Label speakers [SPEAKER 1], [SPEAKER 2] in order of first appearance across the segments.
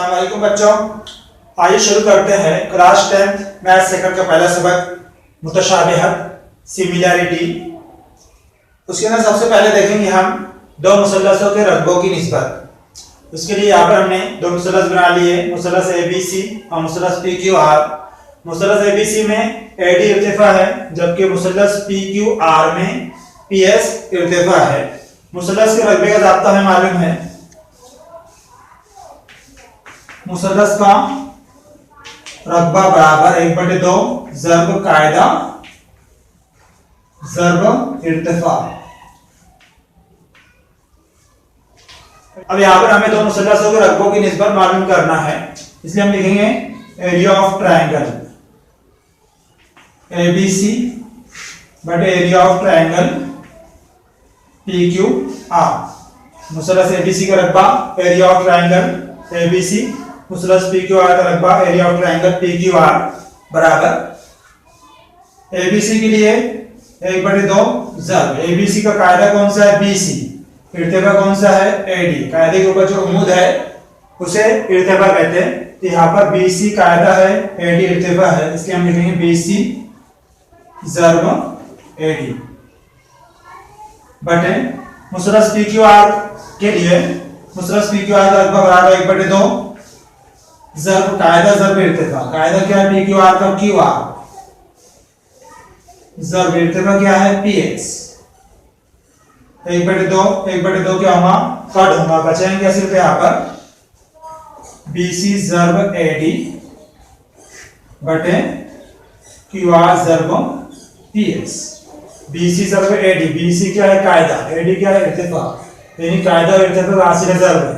[SPEAKER 1] अस्सलाम वालेकुम बच्चों, आइए शुरू करते हैं क्लास 10th मैथ सेकंड का पहला सबक मुतशाबिहत सिमिलैरिटी। उसके अंदर सबसे पहले देखेंगे हम दो मुसल्लसों के रकबों की निस्बत। उसके लिए यहाँ पर हमने दो मुसल्लस बना लिए, मुसल्लस ABC और मुसल्लस PQR। मुसल्लस ABC में AD इर्तिफा है जबकि मुसल्लस PQR में PS इर्तिफा है। मुसल्लस के रकबे का ज़ाब्ता हमें मालूम है, मुसल्लस का रकबा बराबर 1/2 ज़र्ब कायदा ज़र्ब इर्तिफा। अब यहाँ पर हमें दो मुसल्लसों के रकबों की निस्बत मालूम करना है, इसलिए हम लिखेंगे एरिया ऑफ ट्रायंगल ABC बटे area of triangle PQR। मुसल्लस ABC का रकबा area of triangle ABC, मुसल्लस PQR का रकबा एरिया ऑफ ट्रायंगल PQR बराबर ABC के लिए 1/2 ज़र्ब। ABC का कायदा कौन सा है? BC। इर्तिफा कौन सा है? AD। कायदे के ऊपर जो उम्मीद है उसे इर्तिफा कहते हैं। तो यहाँ पर BC कायदा है, AD इर्तिफा है, इसलिए हम लिखेंगे BC ज़र्ब AD बटे मुसल्लस PQR के लिए मुसल्लस PQR का रकबा बराबर 1/2 ज़र्ब कायदा ज़र्ब इर्तिफा। कायदा क्या है? PQR का QR, ज़र्ब इर्तिफा क्या है? PS। 1/2 क्या होगा? कट होगा, बचेंगे सिर्फ यहाँ पर BC ज़र्ब AD बटे QR ज़र्ब PS। BC ज़र्ब AD, BC क्या है? कायदा, AD क्या है? इर्तिफा, यानी कायदा और इर्तिफा का हासिल ज़र्ब है।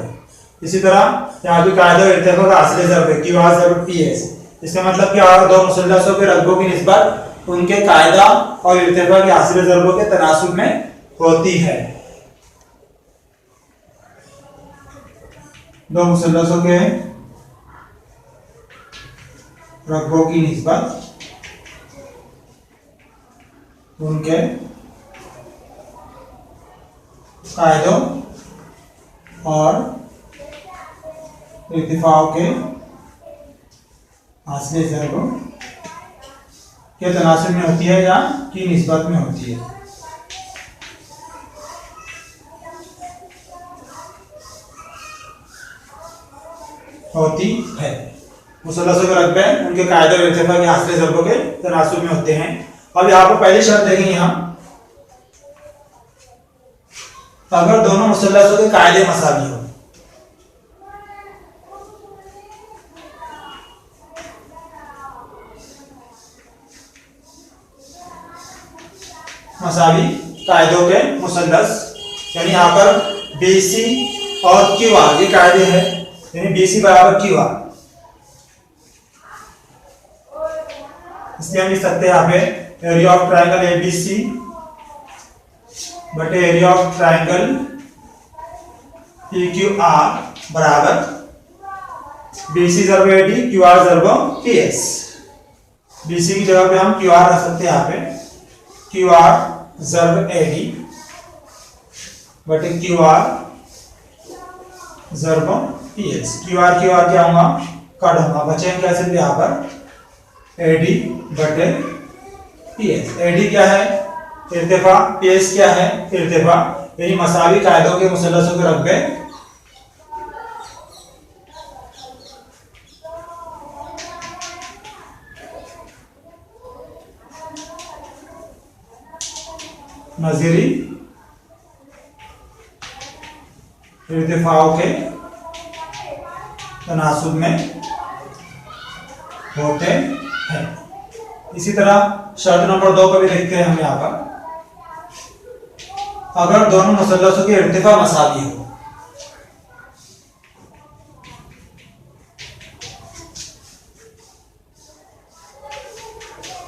[SPEAKER 1] इसी तरह यहाँ भी कायदा और इर्तिफा का हासिल ज़र्ब है, QR ज़र्ब PS। इसका मतलब क्या होगा? दो मुसल्लसों के रकबों की निस्बत उनके कायदा और इर्तिफा के हासिल ज़र्बों के तनासुब में होती है। दो मुसल्लसों के रकबों की निस्बत उनके कायदों और इर्तिफाओं के हासिल ज़र्बों के तनासुब में होती है या की निस्बत में होती है। मुसल्लसों के रकबे उनके कायदे और इर्तिफा के हासिल ज़र्बों के तनासुब में होते हैं। अब यहाँ पर पहली शर्त देखेंगे हम, अगर दोनों मुसल्लसों के कायदे मसावी हो। मसावी कायदों के मुसल्लस, यानी यहाँ पर BC और QR ये कायदे हैं, यानी BC बराबर QR। इसलिए हम लिख सकते हैं यहाँ पे एरिया ऑफ ट्रायंगल ABC बटे एरिया ऑफ ट्रायंगल PQR बराबर BC ज़र्ब AD QR ज़र्ब PS। BC की जगह पे हम QR रख सकते हैं, यहाँ पे QR ज़र्ब AD बटे QR ज़र्ब PS। QR क्या होगा? कट होगा, बचेंगे क्या सिर्फ यहाँ पर AD बटे PS। AD क्या है? इर्तिफा, PS क्या है? इर्तिफा, यानी मसावी कायदों के मुसल्लसों के रकबे नज़ीरी इर्तिफाओं के तनासुब में होते हैं। इसी तरह शर्त नंबर 2 को भी देखते हैं हम यहाँ पर, अगर दोनों मुसल्लसों के इर्तिफा मसावी हो।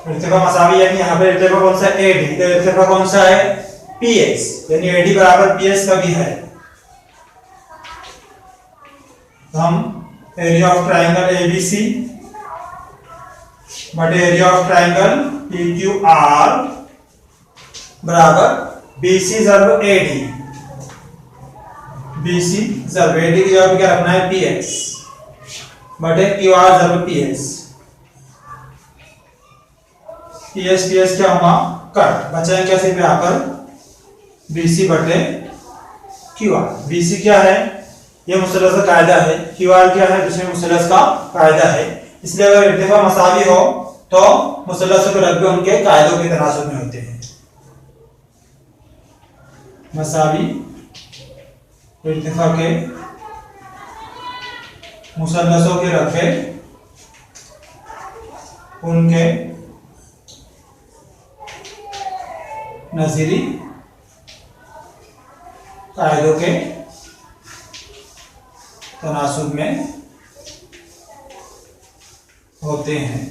[SPEAKER 1] इर्तिफा मसावी यानी यहाँ पे इर्तिफा कौन सा है? AD, तो इर्तिफा कौन सा है? PS, यानी AD बराबर PS का भी है। तो हम एरिया ऑफ ट्रायंगल ABC बटे एरिया ऑफ ट्रायंगल PQR बराबर BC ज़र्ब AD, BC ज़र्ब AD की जगह पे क्या रखना है? PS। बटे क्यू आर ज़रूर पी एस। पी एस क्या होगा, कट, बचा क्या सिर्फ यहाँ पर बी सी बटे क्यू आर। बी सी क्या है, ये मुसल्लस का कायदा है, क्यू आर क्या है, दूसरे मुसल्लस का कायदा है। इसलिए अगर इर्तिफा मसावी हो तो मुसल्लसों के रकबे उनके कायदों के तनासुब में होते हैं। मसावी इर्तिफा के मुसल्लसों के रकबे उनके नज़ीरी कायदों के तनासुब में होते हैं।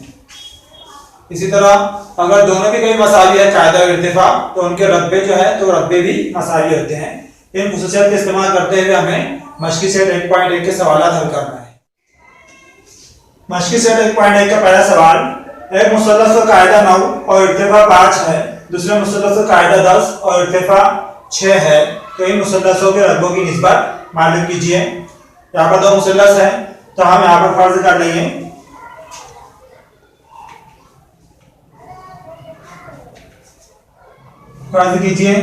[SPEAKER 1] इसी तरह अगर दोनों भी कहीं मसावी है, कायदा और इर्तिफा, तो उनके रकबे जो है तो रकबे भी मसावी होते हैं। इन खुसूसियत का इस्तेमाल करते हुए हमें मशकी सेट 1.1 के सवाल हल करना है। मशकी सेट 1.1 का पहला सवाल, एक मुसल्लस का कायदा 9 और इर्तिफा 5 है, दूसरे मुसल्लस का कायदा 10 और इर्तिफा 6 है, तो इन मुसल्लसों के रकबों की निस्बत मालूम कीजिए। यहाँ पर दो मुसल्लस है तो हम यहाँ पर फर्ज कर लेंगे फर्ज कीजिए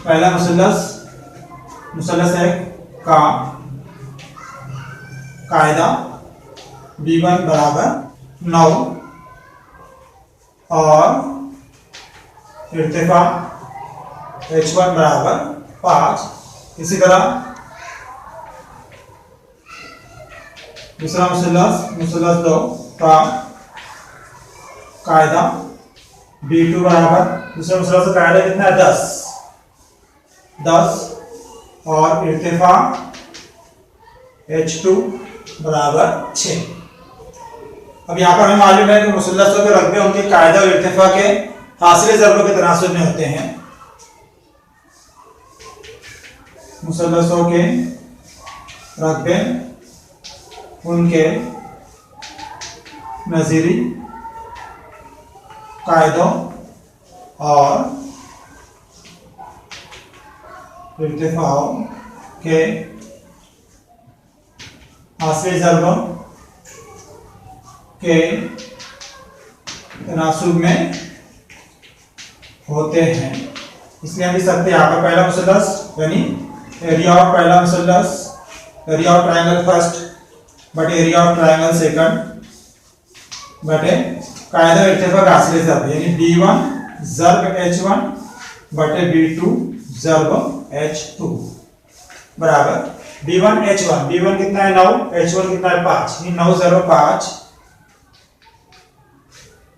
[SPEAKER 1] पहला मुसल्लस है का कायदा B1 बराबर 9 और इर्तिफा H1 बराबर 5। इसी तरह दूसरा मुसल्लस 2 का कायदा B2 बराबर, दूसरा मुसल्लस का कायदा कितना है 10 और इर्तिफा H2 बराबर 6। अब यहाँ पर हमें मालूम है कि मुसल्लसों के रकबे उनके कायदा और इर्तिफा के हासिल ज़रबों के तनासुब में होते हैं। मुसल्लसों के रकबे उनके नज़ीरी कायदों और इर्तिफाओं के हासिल ज़रबों के तनासुब में होते हैं। इसलिए हम लिख सकते हैं यहाँ पर पहला मुसल्लस यानी एरिया ऑफ पहला मुसल्लस, एरिया ऑफ ट्रायंगल फर्स्ट बटे एरिया ऑफ ट्रायंगल सेकंड बटे कायदा इर्तिफा का हासिल ज़रब यानी B1 ज़रब H1 बटे B2 ज़रब H2 बराबर B1 H1। B1 कितना है 9, H1 कितना है 5, ये 9 ज़रब 5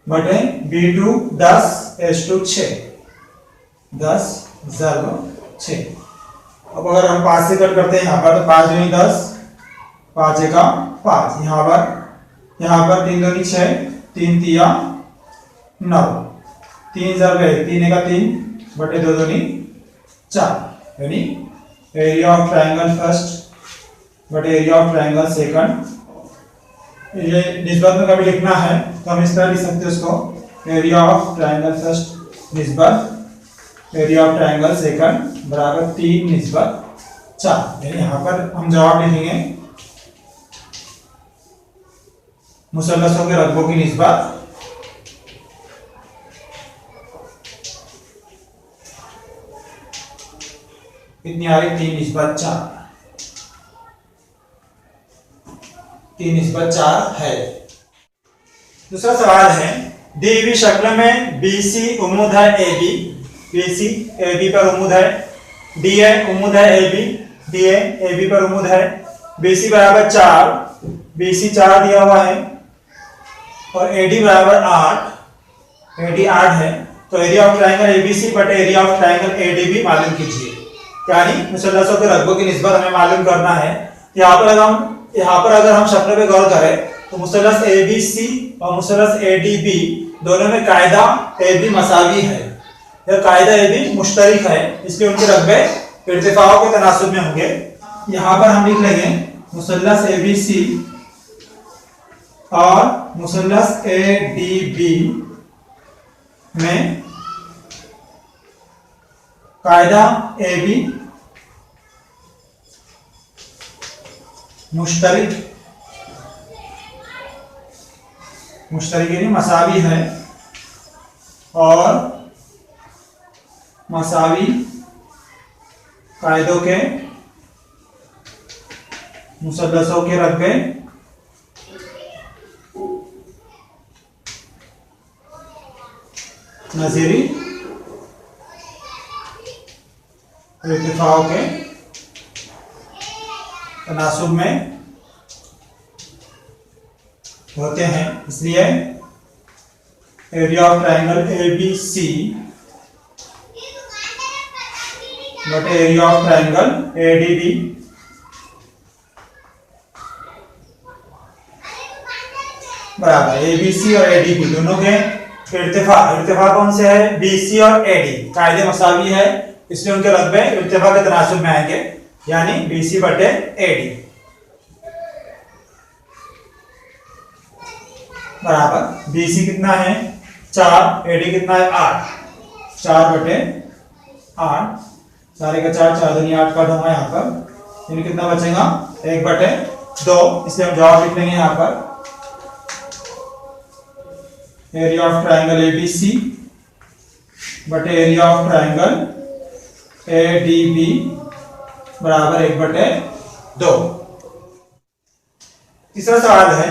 [SPEAKER 1] बटे B2 10 H2 6, 10 ज़रब 6। अब अगर हम 5 से कट करते हैं यहाँ पर तो 5 दूनी 10, 5 का 5, यहाँ पर 3 दूनी 6, 3 तिया 9, 3 ज़रब 1, 3 का 3 बटे 2 दूनी 4 यानी एरिया ऑफ ट्रायंगल फर्स्ट बटे एरिया ऑफ ट्रायंगल सेकंड। ये निस्बत में कभी लिखना है तो हम इस तरह लिख सकते हैं उसको, एरिया ऑफ ट्रायंगल फर्स्ट निस्बत एरिया ऑफ ट्रायंगल सेकंड बराबर 3 निस्बत 4। यानी यहाँ पर हम जवाब लिखेंगे मुसल्लसों के रकबों की निस्बत कितनी आ रही, 3 निस्बत 4, 3 निस्बत 4 है। दूसरा सवाल है, दी हुई शक्ल में BC उम्मीद है AB, BC AB पर उम्मीद है, DA उम्मीद है AB, DA AB पर उम्मीद है, BC बराबर 4, BC 4 दिया हुआ है और AD बराबर 8, AD 8 है, तो एरिया ऑफ ट्रायंगल ABC बटे एरिया ऑफ ट्रायंगल ADB मालूम कीजिए। यानी मुसल्लसों के रकबों की निस्बत हमें मालूम करना है। यहाँ पर अगर हम शक्ल पे गौर करें तो मुसल्लस ABC और मुसल्लस ADB दोनों में कायदा AB मसावी है, यह कायदा AB मुश्तरिक है, इसलिए उनके रकबे इर्तिफाओं के तनासुब में होंगे। यहाँ पर हम लिख लेंगे मुसल्लस ABC और मुसल्लस ADB में कायदा AB मुश्तरिक यानी मसावी है और मसावी कायदों के मुसल्लसों के रकबे नजीरी इर्तिफाओं के तनासुब में होते हैं, इसलिए एरिया ऑफ ट्रायंगल ABC बटे एरिया ऑफ ट्रायंगल ADB बराबर ABC और ADB दोनों के इर्तिफा कौन से है? BC और AD कायदे मसावी है, इसलिए उनके रकबे इर्तिफा के तनासुब में आएंगे, यानी BC बटे AD बराबर BC कितना है 4, AD कितना है 8, 4 बटे 8, 4 का 4, 4 दूनी 8 का ढोंगा यहाँ पर, यानी कितना बचेगा 1 बटे 2, इसलिए हम जवाब लिख लेंगे यहाँ पर एरिया ऑफ ट्रायंगल ABC बटे एरिया ऑफ ट्रायंगल ADB बराबर 1 बटे 2। तीसरा सवाल है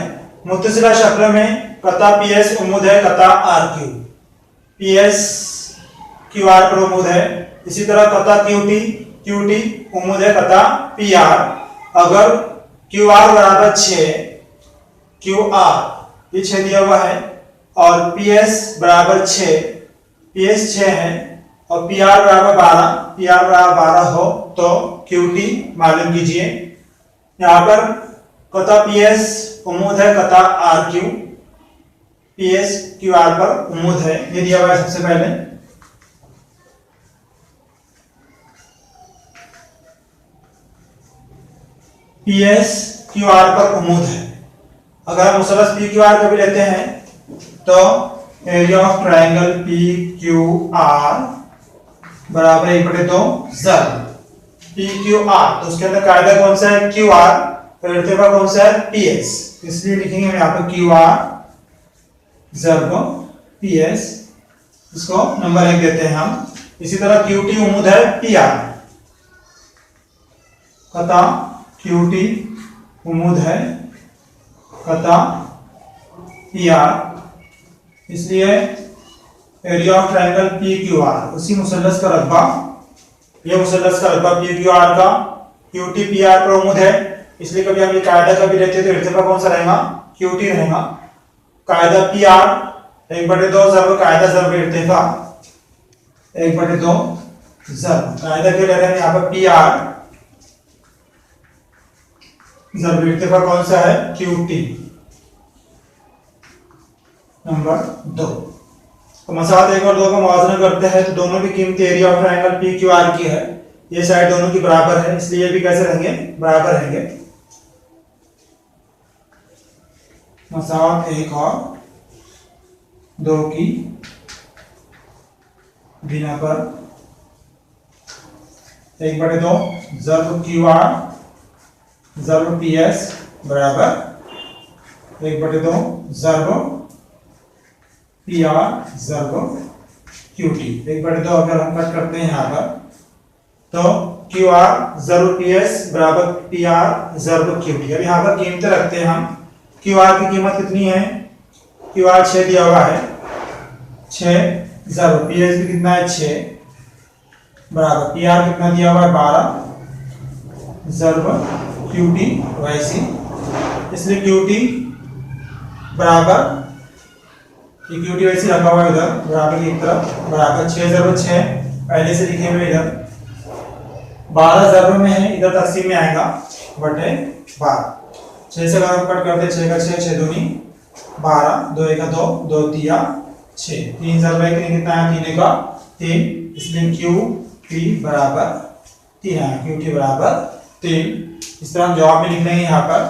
[SPEAKER 1] मुत्तसिला शक्ल में कता PS उम्मुद है कता RQ, PS QR पर उम्मुद है, इसी तरह कता QT उम्मुद है कता PR। अगर QR बराबर 6, QR ये 6 दिया हुआ है और PS बराबर 6, PS 6 है और PR बराबर 12 हो तो QT मालूम कीजिए। यहाँ पर कता PS उम्मुद है कता RQ, PS QR पर उम्मुद है, ये दिया हुआ है सबसे पहले। PS QR पर उम्मुद है, अगर हम मुसल्लस PQR का भी लेते हैं तो एरिया ऑफ ट्रायंगल PQR बराबर 1 बटे 2 ज़र्ब PQR, तो उसके अंदर कायदा कौन सा है QR, तो इर्तिफा कौन सा है PS, इसलिए लिखेंगे हम यहाँ पर QR ज़र्ब PS, इसको नंबर 1 देते हैं हम। इसी तरह QT उम्मुद है PR, कता QT उम्मुद है कता PR, इसलिए एरिया ऑफ ट्रायंगल PQR उसी मुसल्लस का रकबा, ये मुसल्लस का रकबा PQR का QT PR पर उम्मुद है, इसलिए कभी हम ये कायदा का भी लेते हैं तो इर्तिफा कौन सा रहेगा QT रहेगा। कायदा PR 1 बटे 2 ज़र्ब कायदा ज़र्ब इर्तिफा 1 बटे 2 ज़र्ब कायदा के ले रहे हैं यहाँ पर PR ज़र्ब इर्तिफा कौन सा है QT नंबर 2। तो मसात 1 और 2 का मुआवजा करते हैं तो दोनों की कीमत एरिया ऑफ ट्रायंगल PQR की है, ये साइड दोनों की बराबर है, इसलिए ये भी कैसे रहेंगे बराबर रहेंगे। मसात 1 और 2 की बिना पर 1 बटे 2 ज़र्ब QR ज़र्ब PS बराबर 1 बटे 2 ज़र्ब PR ज़र्ब QT। 1 बटे 2 अगर हम कट करते हैं यहाँ पर तो QR ज़र्ब PS बराबर PR ज़र्ब QT। अब यहाँ पर कीमतें रखते हैं हम, QR की कीमत कितनी है, QR 6 दिया हुआ है, 6 ज़र्ब PS भी कितना है 6 बराबर PR कितना दिया हुआ है 12 ज़र्ब QT वैसी, इसलिए QT बराबर ये QT वैसे रखा हुआ है इधर बराबर की तरफ बराबर 6 ज़र्ब 6 पहले से लिखे हुए इधर 12 ज़र्ब में है, इधर तकसीम में आएगा बटे 12। 6 से अगर हम कट करते 6 का 6 6 दूनी 12 2 1 का 2 2 3 6 3 ज़र्ब 1 कितना है 3 का 3, इसलिए QT बराबर 3 है, QT बराबर 3। इस तरह हम जवाब में लिख लेंगे यहाँ पर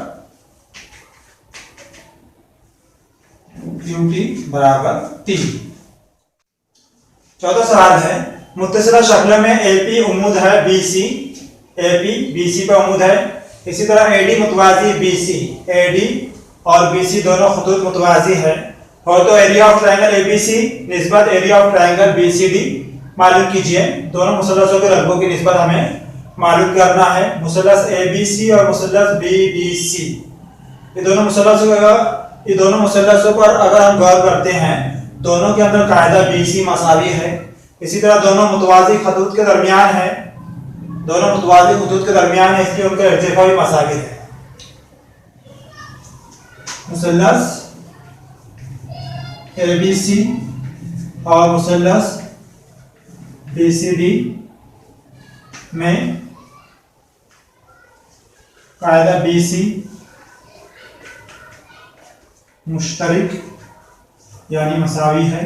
[SPEAKER 1] QT बराबर 3। चौथा सवाल है मुत्तसिला शक्ल में AP उम्मुद है BC, AP BC पर उम्मुद है, इसी तरह एडी मुतवाजी बीसी, एडी और बीसी दोनों खतूत मुतवाजी है, और तो एरिया ऑफ ट्रायंगल एबीसी निस्बत एरिया ऑफ ट्रायंगल बीसीडी मालूम कीजिए। दोनों मुसल्लसों के रकबों की निस्बत हमें मालूम करना है। मुसल्लस एबीसी और मुसल्लस बीबीसी, ये दोनों मुसल्लसों पर अगर हम गौर करते हैं, दोनों के अंदर कायदा बीसी मसावी है। इसी तरह दोनों मुतवाजी खतूत के दरमियान है, दोनों मुतवाजी खतूत के दरमियान है, इसलिए उनका इर्तिफा भी मसावी है। मुसल्लस एबीसी और मुसल्लस बीसीडी में कायदा बीसी मुश्तरिक यानी मसावी है,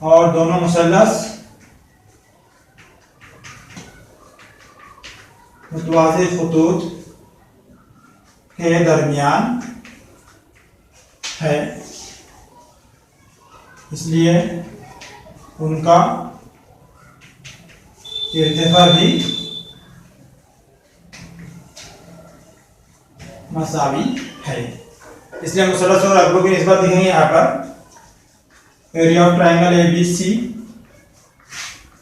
[SPEAKER 1] और दोनों मुसल्लस मुतवाज़ी खतूत के दरमियान है, इसलिए उनका इर्तिफा भी मसावी है। इसलिए मुसल्लस और रकबों की निस्बत लिखेंगे यहाँ पर एरिया ऑफ ट्रायंगल एबीसी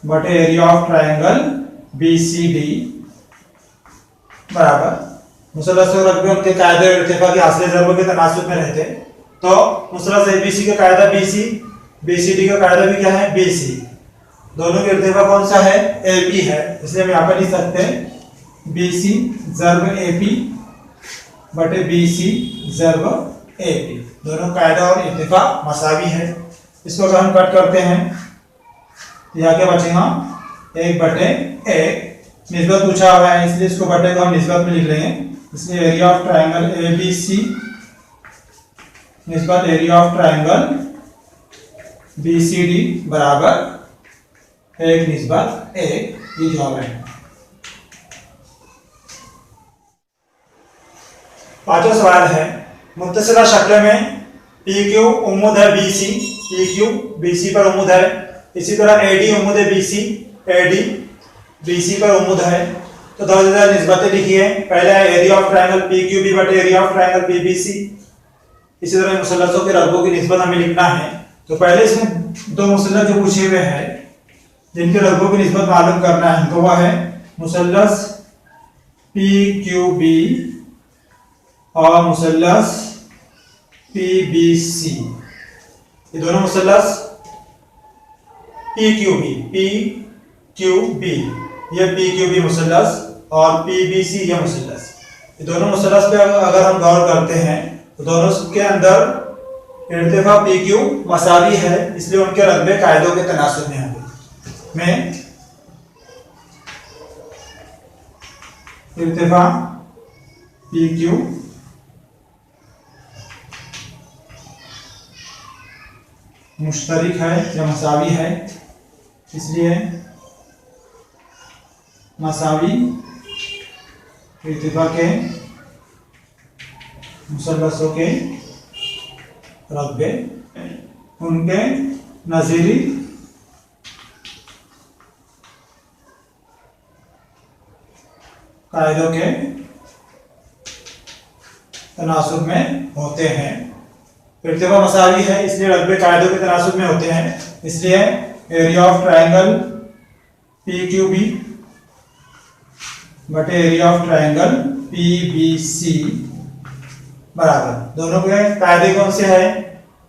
[SPEAKER 1] बटे एरिया ऑफ ट्रायंगल बीसीडी बराबर मुसल्लस और रकबे उनके कायदे और इर्तिफा की हासिल ज़रबों के तनासुब में रहते हैं। तो मुसल्लस एबीसी का कायदा बीसी, बीसीडी का कायदा भी क्या है बीसी, दोनों के इर्तिफा कौन सा है एपी है, इसलिए हम यहाँ पर लिख सकते हैं बीसी ज़रब एपी बटे बीसी ज़रब एपी, दोनों कायदा और इर्तिफा मसावी है। इसको अगर हम कट करते हैं तो यहाँ क्या बचेगा 1 बटे 1, निस्बत पूछा हुआ है इसलिए इसको बटे को हम निस्बत में लिख लेंगे, इसलिए एरिया ऑफ ट्रायंगल एबीसी निस्बत एरिया ऑफ ट्रायंगल बीसीडी बराबर 1 निस्बत 1, ये जवाब है। पांचवा सवाल है मुत्तसिला शक्ल में पी क्यू उम्मुद है बीसी, पी क्यू बीसी पर उम्मुद है, इसी तरह एडी उम्मुद है बीसी, एडी बीसी पर उम्मुद है। तो दर्जेदार निस्बतें लिखिए, पहला है area of triangle P Q B बटे एरिया ऑफ ट्रायंगल पीबीसी। इसी तरह मुसल्लसों के रकबों की निस्बत हमें लिखना है। तो पहले इसमें दो मुसल्लस जो पूछे हुए हैं जिनके रकबों की निस्बत मालूम करना है, तो वह है मुसल्लस पी क्यू बी और मुसल्लस पीबीसी। ये दोनों मुसल्लस पी क्यू बी, ये पी क्यू बी मुसल्लस और पीबीसी ये मुसल्लस, ये दोनों मुसल्लस पे अगर हम गौर करते हैं तो दोनों के अंदर इर्तिफा पी क्यू मसावी है, इसलिए उनके रकबे कायदों के तनासुब में होंगे। में इर्तिफा पी क्यू मुश्तरिक है या मसावी है, इसलिए मसावी इर्तिफा के मुसल्लसों के रकबे उनके नज़ीरी कायदों के तनासुब में होते हैं। इर्तिफा मसावी है इसलिए रकबे कायदों के तनासुब में होते हैं, इसलिए area of triangle P Q B बटे एरिया ऑफ ट्रायंगल पीबीसी बराबर, दोनों के कायदे कौन से हैं,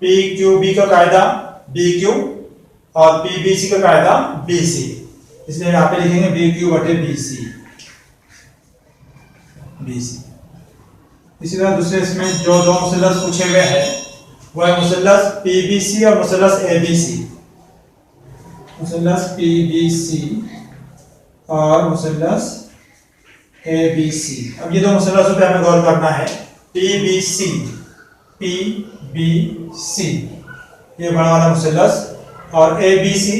[SPEAKER 1] पी क्यू बी का कायदा बी क्यू और पीबीसी का कायदा बीसी, इसलिए यहाँ पे लिखेंगे बी क्यू बटे बीसी। इसी तरह दूसरे इसमें जो दो मुसल्लस पूछे हुए हैं वह है मुसल्लस पीबीसी और मुसल्लस एबीसी, मुसल्लस पीबीसी और मुसल्लस एबीसी। अब ये दो मुसल्लसों पे हमें गौर करना है, पीबीसी ये बड़ा वाला मुसल्लस और एबीसी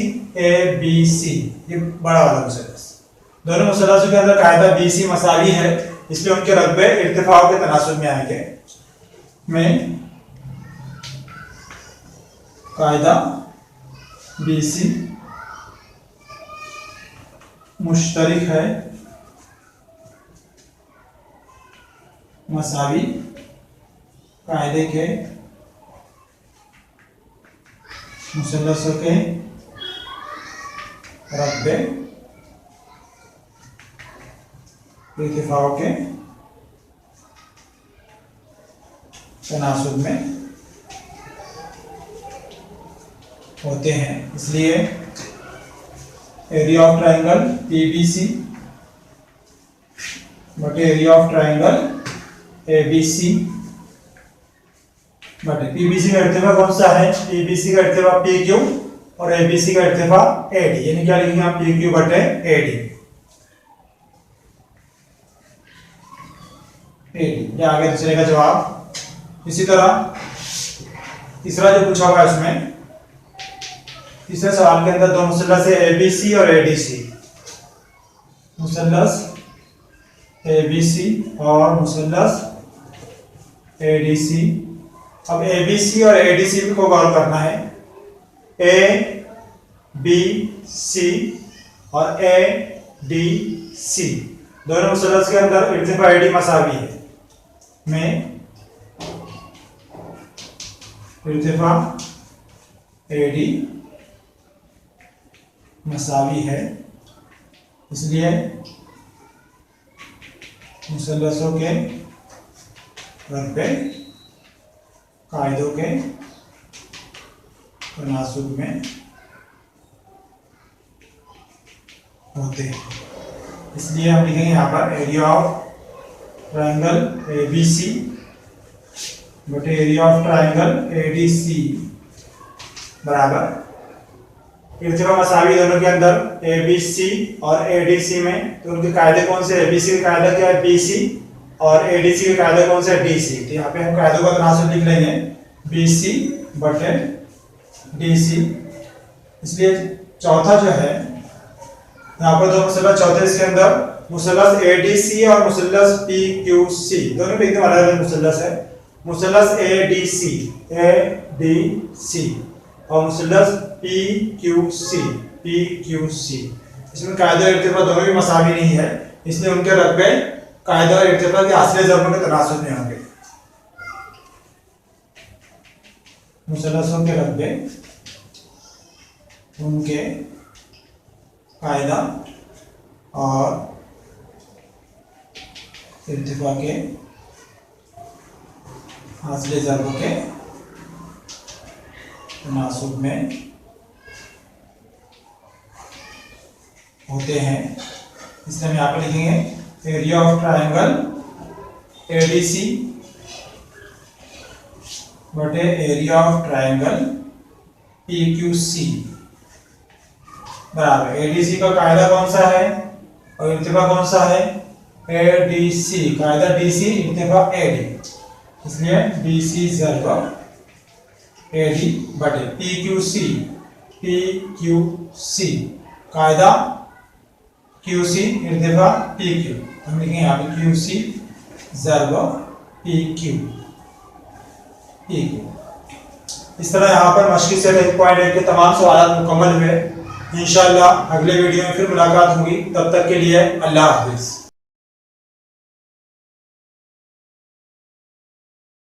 [SPEAKER 1] ये बड़ा वाला मुसल्लस, दोनों मुसल्लसों के अंदर कायदा बीसी मसावी है, इसलिए उनके रकबे इर्तिफाओं के तनासुब में आएंगे। में कायदा बीसी मुश्तरिक है मसावी कायदे के मुसल्लसों के रकबे इर्तिफाओं के तनासुब में होते हैं। इसलिए एरिया ऑफ ट्राइंगल पीबीसी बटे एरिया ऑफ ट्राइंगल एबीसी बटे पीबीसी का इर्तिफा कौन सा है? पीबीसी का इर्तिफा पी क्यू और एबीसी का इर्तिफा एडी, यानी क्या लिखेंगे आप? पी क्यू बटे एडी। ये आगे दूसरे का जवाब। इसी तरह तीसरा जो पूछा हुआ है उसमें, तीसरे सवाल के अंदर दो मुसल्लस है एबीसी और एडीसी, मुसल्लस एबीसी और मुसल्लस एडीसी। अब एबीसी और एडीसी को गौर करना है। ए बी सी और ए डी सी दोनों मुसल्लस के अंदर इर्तिफा एडी मसावी है, में इर्तिफा एडी मसावी है। इसलिए मुसल्लसों के रकबे कायदों के तनासुब में होते हैं। इसलिए हम लिखेंगे यहाँ पर एरिया ऑफ ट्रायंगल एबीसी बटे एरिया ऑफ ट्रायंगल एडीसी बराबर इर्तिफा मसावी दोनों के अंदर एबीसी और एडीसी में। तो उनके कायदे कौन से? एबीसी का कायदा क्या है? बीसी और एडीसी का कायदा कौन सा है? डीसी। तो यहाँ पे हम कायदों का तनासुब लिख लेंगे बीसी बटे डीसी। इसलिए चौथा जो है यहाँ पर दो मुसल्लस चौथे, इसके अंदर मुसल्लस एडीसी और मुसल्लस पीक्यूसी दोनों पे एकदम अलग अलग मुसल्लस है। मुसल्लस एडीसी एडीसी और मुसल्लस पीक्यूसी इसमें कायदा इर्तिफा दोनों भी मसावी नहीं है, इसलिए उनके रकबे कायदा और इर्तिफा के असली ज़रबों के तनासुब में होंगे। मुसल्लसों के रकबे उनके कायदा और इर्तिफा के असली ज़रबों के तनासुब में होते हैं। इसलिए हम यहाँ पर लिखेंगे एरिया ऑफ ट्रायंगल एडीसी बटे एरिया ऑफ ट्रायंगल पीक्यूसी बराबर एडीसी का कायदा कौन सा है और इर्तिफा कौन सा है? एडीसी। कायदा डीसी, इर्तिफा एडी, इसलिए डीसी ज़रब एडी बटे पीक्यूसी पीक्यूसी कायदा क्यूसी इर्तिफा पीक्यू। हम लिखेंगे यहाँ पे क्यूसी ज़रब पीक्यू पीक्यू। इस तरह यहाँ पर मश्की सेट 1.1 के तमाम सवाल मुकम्मल हुए। इंशाअल्लाह अगले वीडियो में फिर मुलाकात होगी। तब तक के लिए अल्लाह हाफिज़।